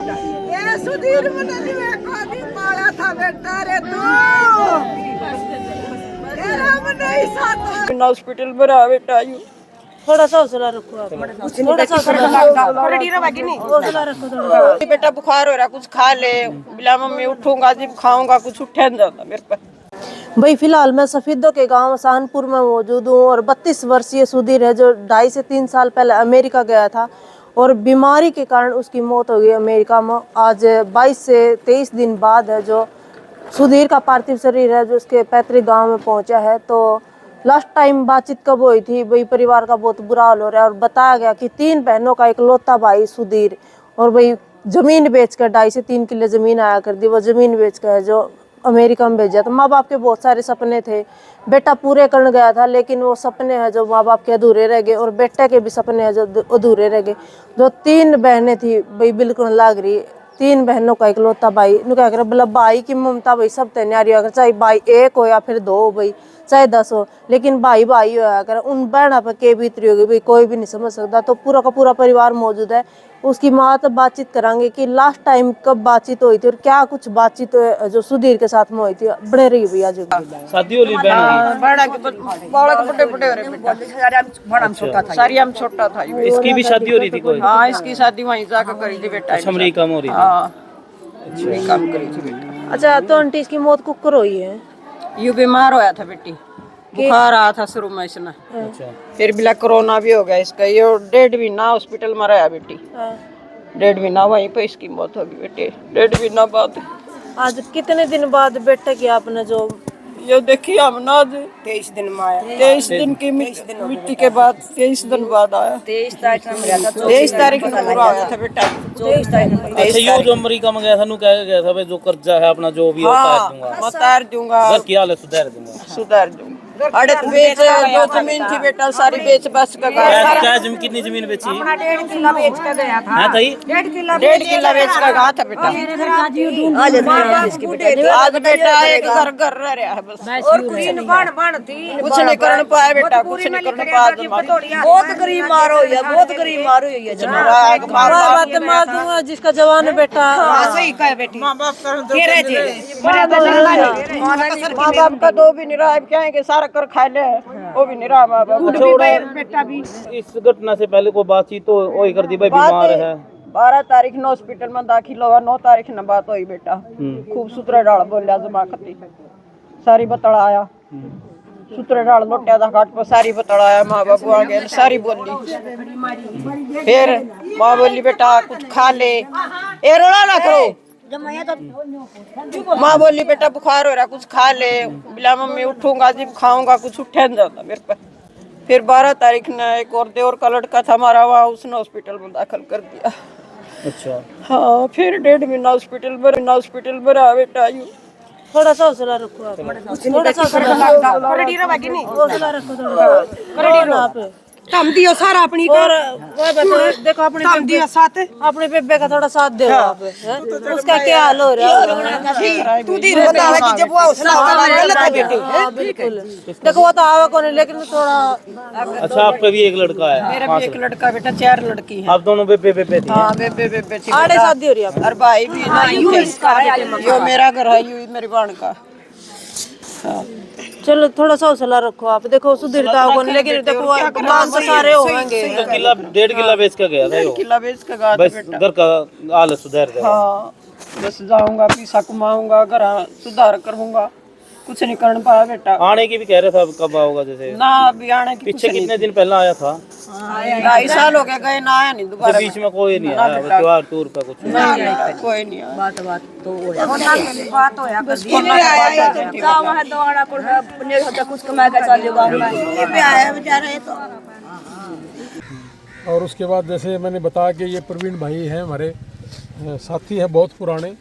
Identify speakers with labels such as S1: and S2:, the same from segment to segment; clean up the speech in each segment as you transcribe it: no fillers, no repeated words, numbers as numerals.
S1: ये सुधीर मननी में कोनी पाया था बेटा रे तू तेरा मन नहीं साथ हॉस्पिटल में रहा बेटा यू
S2: थोड़ा सा हौसला रखो आप, थोड़ा सा हौसला रखो थोड़ा।
S1: बेटा बुखार हो रहा कुछ खा ले बिला मम्मी उठूंगा जब खाऊंगा कुछ उठे नहीं जाता मेरे पर।
S2: भाई फिलहाल मैं सफीदों के गांव सहानपुर में मौजूद हूँ और 32 वर्षीय सुधीर है जो 2.5 से 3 साल पहले अमेरिका गया था और बीमारी के कारण उसकी मौत हो गई अमेरिका में। आज 22 से 23 दिन बाद है जो सुधीर का पार्थिव शरीर है जो उसके पैतृक गांव में पहुंचा है। तो लास्ट टाइम बातचीत कब हुई थी, भाई परिवार का बहुत बुरा हाल हो रहा है और बताया गया कि 3 बहनों का इकलौता भाई सुधीर और भाई जमीन बेचकर 2.5 से 3 किले जमीन आया कर दी, वो जमीन बेचकर जो अमेरिका में भेजा। तो माँ बाप के बहुत सारे सपने थे, बेटा पूरे करने गया था लेकिन वो सपने हैं जो माँ बाप के अधूरे रह गए और बेटे के भी सपने हैं जो अधूरे रह गए। जो 3 बहनें थी भाई बिल्कुल लाग रही, 3 बहनों का इकलौता भाई क्या कर मतलब भाई की ममता भाई सब तय न्यारी अगर चाहे भाई 1 हो या फिर 2 हो भाई चाहे 10 हो, लेकिन भाई भाई होया कर उन बहना पर के बीतरी होगी भाई कोई भी नहीं समझ सकता। तो पूरा का पूरा परिवार मौजूद है, उसकी माँ तो बातचीत करांगे कि लास्ट टाइम कब बातचीत हुई थी और क्या कुछ बातचीत जो सुधीर के साथ में हुई थी। बड़े रही भैया जो
S3: शादी होली बहन
S1: बड़ा के बड़े बड़े हो रहे बेटा सारी हम छोटा था
S3: की इसकी भी शादी हो रही थी कोई?
S1: हाँ इसकी शादी वहीं जाकर करी थी बेटा।
S3: अमेरिका में हो रही थी।
S1: हाँ काम करी थी बेटा।
S2: अच्छा तो आंटी इसकी मौत कुकर हुई है?
S1: यू बीमार होया था बेटी, बुखार आया था शुरू में इसने, फिर बिला कोरोना भी हो गया इसका। ये 1.5 महीना हॉस्पिटल में रहा बेटी, 1.5 महीना वहीं पे इसकी मौत होगी बेटी, 1.5 महीना बाद।
S2: आज कितने दिन बाद बेटे की आपने जो
S1: ये देखिए हम ना 23 दिन में आया, 23 दिन की मिट्टी के बाद 23 दिन बाद आया। 23 तारीख को पूरा आया था बेटा। 23 तारीख।
S3: अच्छा ये जो अमेरिका में गया था नु कह गया था भाई जो कर्जा है अपना जो भी उतार दूंगा,
S1: मैं उतार दूंगा,
S3: घर की हालत सुधार दूंगा।
S1: अरे बेच जो जमीन थी बेटा सारी बेच बस का
S3: क्या जमीन कितनी जमीन बेची?
S1: 1.5 किला बेच के गया था।
S3: हां ताई
S1: 1.5 किला बेच के गया था बेटा। आज बेटा एक घर घर रह रहा है बस और कुछ नहीं कर पाया बेटा, कुछ नहीं कर पाया।
S2: बहुत गरीब मार हुई है, बहुत गरीब मार हुई है जिसका जवान है बेटा।
S1: सही कहे बेटी, माँ बाप का 2 भी नहीं रहा है, क्या है कि सारा कर खा ले वो भी नहीं रहा माँ बाप बेटा भी।
S3: इस घटना से पहले को बातचीत तो वही कर दी भाई बीमार है।
S1: 12 तारीख ने हॉस्पिटल में दाखिल हुआ, 9 तारीख ने बात हुई बेटा। खूब सूत्रे डाल बोलिया जमा खती सारी बतड़ाया, सूत्रे डाल लोटिया था घाट पर सारी बतड़ाया, माँ बाबू आ गए सारी बोली। फिर माँ बोली बेटा कुछ खा ले, ए रोना ना करो। माँ बोली बेटा बुखार हो रहा कुछ खा ले बिला मम्मी उठूंगा जब खाऊंगा कुछ उठे नहीं जाता मेरे पर। फिर 12 तारीख ने एक और देवर का लड़का था हमारा, वहाँ उसने हॉस्पिटल में दाखिल कर दिया।
S3: अच्छा
S1: हाँ फिर 1.5 महीना हॉस्पिटल में रहा बेटा यू।
S2: थोड़ा सा हौसला रखो आप, थोड़ा सा हौसला रखो थोड़ा आप
S1: थम दियो सारा अपनी
S2: और वो बताओ देखो अपने
S1: थम दियो साथ
S2: अपने बेबे का थोड़ा साथ दो आप, उसका क्या हाल हो रहा है?
S1: तू धीरे बता कि जब वो हौसला होगा गलत है बेटी।
S2: बिल्कुल देखो वो तो आवा कौन है लेकिन थोड़ा।
S3: अच्छा आपका भी एक लड़का है?
S1: मेरा भी एक लड़का बेटा, 4 लड़की है।
S3: आप दोनों बेबे थी?
S1: हाँ बेबे थी।
S2: आड़े शादी हो रही है
S1: और भाई भी ना यो मेरा घर है यू मेरी बहन का।
S2: चलो थोड़ा सा हौसला रखो आप, देखो सुधीरता को लेकिन देखो काम तो सारे होंगे।
S3: 1.5 किला बेच के गया था,
S1: किला बेच के गया था
S3: बस
S1: बेटा।
S3: घर का हालत सुधार देगा।
S1: हाँ बस जाऊंगा पैसा कमाऊंगा घर सुधार करूंगा, कुछ नहीं कर पाया बेटा।
S3: आने की भी कह रहे थे कब आओगा जैसे
S1: ना अभी आने की
S3: पीछे कितने दिन पहले आया था?
S1: 2.5 साल हो गए ना आया नहीं दोबारा।
S3: बीच में कोई नहीं आया त्योहार टूर पे कुछ?
S1: नहीं कोई नहीं आया। बात तो होया बस कुछ कमा के चलेगा आया बेचारा तो।
S4: और उसके बाद जैसे मैंने बताया कि ये प्रवीण भाई हैं हमारे साथी हैं बहुत पुराने।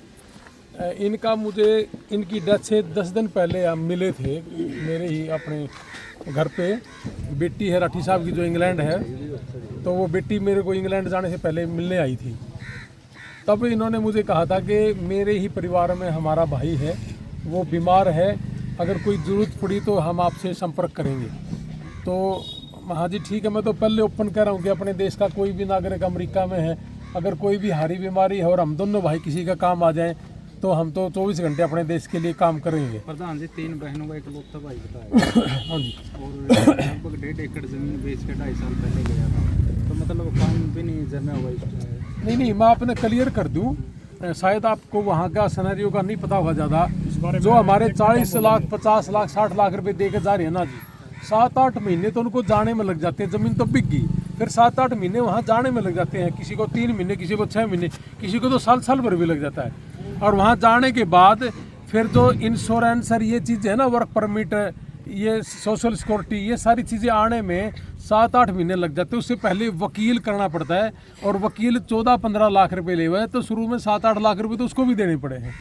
S4: इनका मुझे इनकी डेथ से 10 दिन पहले हम मिले थे मेरे ही अपने घर पे। बेटी है राठी साहब की जो इंग्लैंड है, तो वो बेटी मेरे को इंग्लैंड जाने से पहले मिलने आई थी। तब इन्होंने मुझे कहा था कि मेरे ही परिवार में हमारा भाई है, वो बीमार है, अगर कोई ज़रूरत पड़ी तो हम आपसे संपर्क करेंगे। तो हाँ जी ठीक है, मैं तो पहले ओपन कह रहा हूँ कि अपने देश का कोई भी नागरिक अमेरिका में है अगर कोई भी हारी बीमारी है और हम दोनों भाई किसी का काम आ जाए तो हम तो 24 घंटे अपने देश के लिए काम करेंगे।
S5: प्रधान जी 3 बहनों का इकलौता भाई बताया
S4: हाँ जी।
S5: और लगभग 1.5 एकड़ जमीन बेच के 2.5 साल पहले गया था, तो मतलब काम भी नहीं जमा हुआ इस
S4: नहीं, मैं आपने क्लियर कर दूं, शायद आपको वहाँ का सिनेरियो का नहीं पता होगा ज़्यादा। जो हमारे 40 लाख 50 लाख 60 लाख रुपए दे के जा रहे हैं ना जी, 7-8 महीने तो उनको जाने में लग जाते हैं। ज़मीन तो बिक गई, फिर 7-8 महीने वहाँ जाने में लग जाते हैं। किसी को 3 महीने, किसी को 6 महीने, किसी को तो साल भर भी लग जाता है। और वहाँ जाने के बाद फिर जो इंश्योरेंस और ये चीज़ है ना, वर्क परमिट, ये सोशल सिक्योरिटी, ये सारी चीज़ें आने में 7-8 महीने लग जाते हैं। उससे पहले वकील करना पड़ता है, और वकील 14-15 लाख रुपए ले हुए हैं, तो शुरू में 7-8 लाख रुपए तो उसको भी देने पड़े हैं।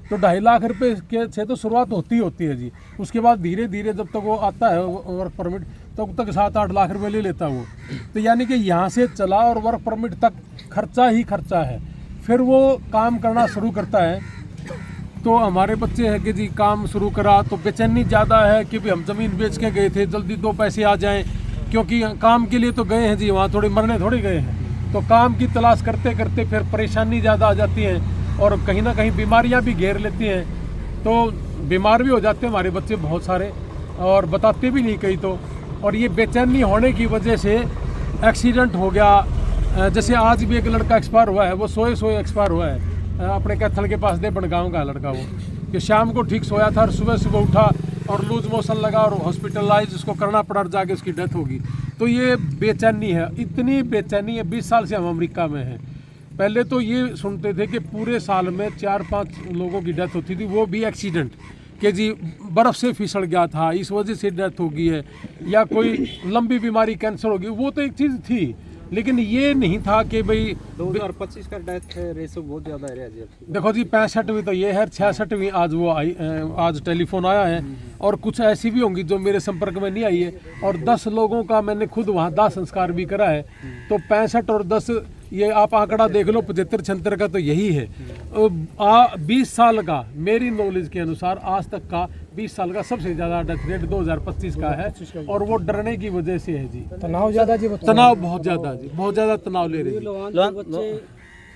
S4: तो 2.5 लाख रुपए के से तो शुरुआत होती है जी। उसके बाद धीरे धीरे जब तक वो आता है वर्क परमिट, तब तक 7-8 लाख रुपए ले लेता वो। तो यानी कि यहाँ से चला और वर्क परमिट तक खर्चा ही खर्चा है। फिर वो काम करना शुरू करता है, तो हमारे बच्चे हैं कि जी काम शुरू करा तो बेचैनी ज़्यादा है कि भी हम ज़मीन बेच के गए थे, जल्दी 2 पैसे आ जाएं, क्योंकि काम के लिए तो गए हैं जी, वहाँ थोड़ी मरने थोड़ी गए हैं। तो काम की तलाश करते करते फिर परेशानी ज़्यादा आ जाती है, और कहीं ना कहीं बीमारियां भी घेर लेती हैं। तो बीमार भी हो जाते हैं हमारे बच्चे बहुत सारे, और बताते भी नहीं कहीं तो। और ये बेचैनी होने की वजह से एक्सीडेंट हो गया। जैसे आज भी एक लड़का एक्सपायर हुआ है, वो सोए एक्सपायर हुआ है अपने कैथल के पास, दे बनगांव का लड़का वो, कि शाम को ठीक सोया था और सुबह उठा और लूज मोशन लगा और हॉस्पिटलाइज उसको करना पड़ा, जाके उसकी डेथ होगी। तो ये बेचैनी है, इतनी बेचैनी है। 20 साल से हम अमेरिका में हैं। पहले तो ये सुनते थे कि पूरे साल में 4-5 लोगों की डेथ होती थी, वो भी एक्सीडेंट, कि जी बर्फ़ से फिसल गया था इस वजह से डेथ हो गई है, या कोई लंबी बीमारी कैंसर हो गई। वो तो एक चीज़ थी, लेकिन ये नहीं था कि भाई
S5: 2025 का डेथ रेशो बहुत ज़्यादा है जी।
S4: देखो जी 65वीं तो ये है, 66वीं आज वो आई, आज टेलीफोन आया है। और कुछ ऐसी भी होंगी जो मेरे संपर्क में नहीं आई है। और 10 लोगों का मैंने खुद वहाँ दाह संस्कार भी करा है। तो 65 और 10, ये आप आंकड़ा देख लो, 75-76 का तो यही है। 20 साल का मेरी नॉलेज के अनुसार आज तक का 20 साल का सबसे ज़्यादा डेथ रेट 2025 का है। और वो डरने की वजह से है जी,
S5: तनाव ज़्यादा जी,
S4: तनाव बहुत ज़्यादा जी, बहुत ज़्यादा तनाव ले रहे हैं।
S5: बच्चे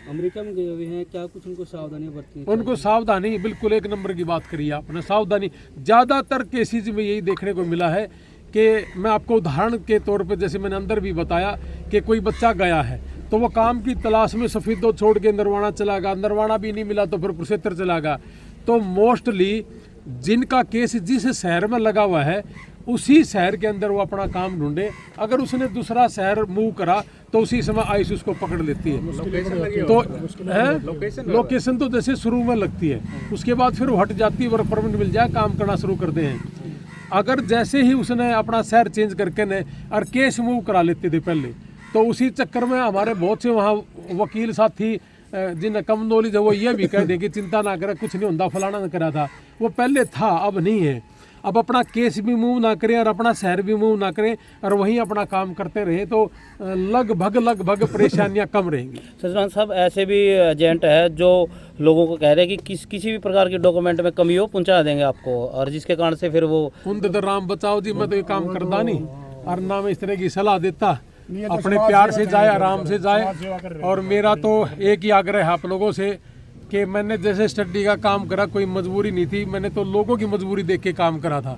S5: अमेरिका में गए हुए हैं, क्या कुछ उनको सावधानी बरतनी?
S4: उनको सावधानी, बिल्कुल 1 नंबर की बात करी आपने। सावधानी ज़्यादातर केसेज में यही देखने को मिला है कि मैं आपको उदाहरण के तौर पे, जैसे मैंने अंदर भी बताया कि कोई बच्चा गया है तो वो काम की तलाश में सफ़ीदो छोड़ के नरवाना चला गया, नरवाना भी नहीं मिला तो फिर कुरुक्षेत्र चला गया। तो मोस्टली जिनका केस जिस शहर में लगा हुआ है उसी शहर के अंदर वो अपना काम ढूंढे। अगर उसने दूसरा शहर मूव करा तो उसी समय आइस उसको पकड़ लेती है। तो लोकेशन तो जैसे शुरू में लगती है, उसके बाद फिर वो हट जाती है, वर्क परमिट मिल जाए, काम करना शुरू करते हैं। अगर जैसे ही उसने अपना शहर चेंज करके ने और केस मूव करा लेते थे पहले, तो उसी चक्कर में हमारे बहुत से वहाँ वकील साथी जिन्हें कम नॉलेज है वो ये भी कह दे कि चिंता ना करें, कुछ नहीं होता, फलाना ने करा था। वो पहले था, अब नहीं है। अब अपना केस भी मूव ना करें और अपना शहर भी मूव ना करें और वहीं अपना काम करते रहे तो लगभग परेशानियां कम रहेंगी।
S3: सचरान साहब, ऐसे भी एजेंट है जो लोगों को कह रहे हैं कि किसी भी प्रकार के डॉक्यूमेंट में कमी हो पहुंचा देंगे आपको, और जिसके कारण से फिर वो
S4: उन तो राम बचाओ जी, मैं तो ये काम करता नहीं और ना मैं इस तरह की सलाह देता। अपने प्यार से जाए, आराम से जाए। और मेरा तो एक ही आग्रह है आप लोगों से कि मैंने जैसे स्टडी का काम करा, कोई मजबूरी नहीं थी, मैंने तो लोगों की मजबूरी देख के काम करा था।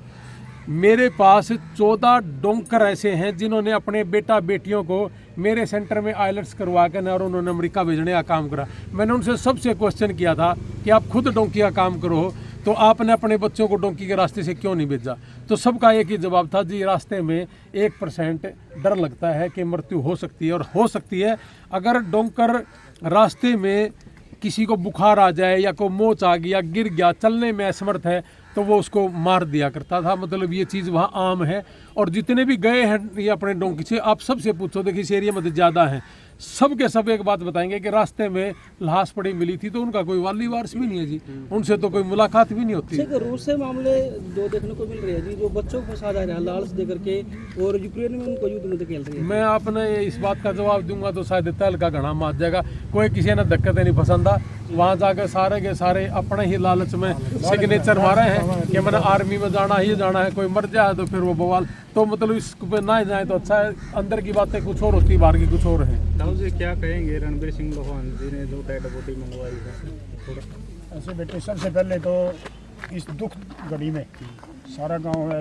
S4: मेरे पास 14 डोंकर ऐसे हैं जिन्होंने अपने बेटा बेटियों को मेरे सेंटर में आइलेट्स करवा कर और उन्होंने अमेरिका भेजने का काम करा। मैंने उनसे सबसे क्वेश्चन किया था कि आप खुद डोंकी का काम करो तो आपने अपने बच्चों को डोंकी के रास्ते से क्यों नहीं भेजा? तो सबका एक ही जवाब था जी, रास्ते में 1% डर लगता है कि मृत्यु हो सकती है। और हो सकती है अगर डोंकर रास्ते में किसी को बुखार आ जाए या कोई मोच आ गया, गिर गया, चलने में असमर्थ है, तो वो उसको मार दिया करता था। मतलब ये चीज़ वहाँ आम है। और जितने भी गए हैं ये अपने डोंकी से, आप सबसे पूछो, देखिए इस एरिया में तो ज़्यादा हैं, सब के सब एक बात बताएंगे कि रास्ते में लाश पड़ी मिली थी तो उनका कोई वाली वारस भी नहीं है जी, उनसे तो कोई मुलाकात भी नहीं होती।
S5: रूस से मामले 2 देखने को मिल रहे हैं जी, जो बच्चों को फंसा जा रहा है लालच देकर के, और यूक्रेन में उनको युद्ध में धकेल रही है।
S4: मैं आपने इस बात का जवाब दूंगा तो शायद तेल का घड़ा मार जाएगा। कोई किसी ने दिक्कत नहीं पसंदा, वहाँ जाकर सारे के सारे अपने ही लालच में सिग्नेचर मारे हैं कि मैंने आर्मी में जाना ही जाना है, कोई मर जाए तो फिर वो बवाल। तो मतलब इस पे ना जाए तो अच्छा है। अंदर की बातें कुछ और होती, बाहर की कुछ और है।
S5: ताऊ जी क्या कहेंगे रणबीर सिंह लोहान जी ने जो डेड बॉडी मंगवाई है? थोड़ा
S6: ऐसे बेटे, सबसे पहले तो इस दुख घड़ी में सारा गांव है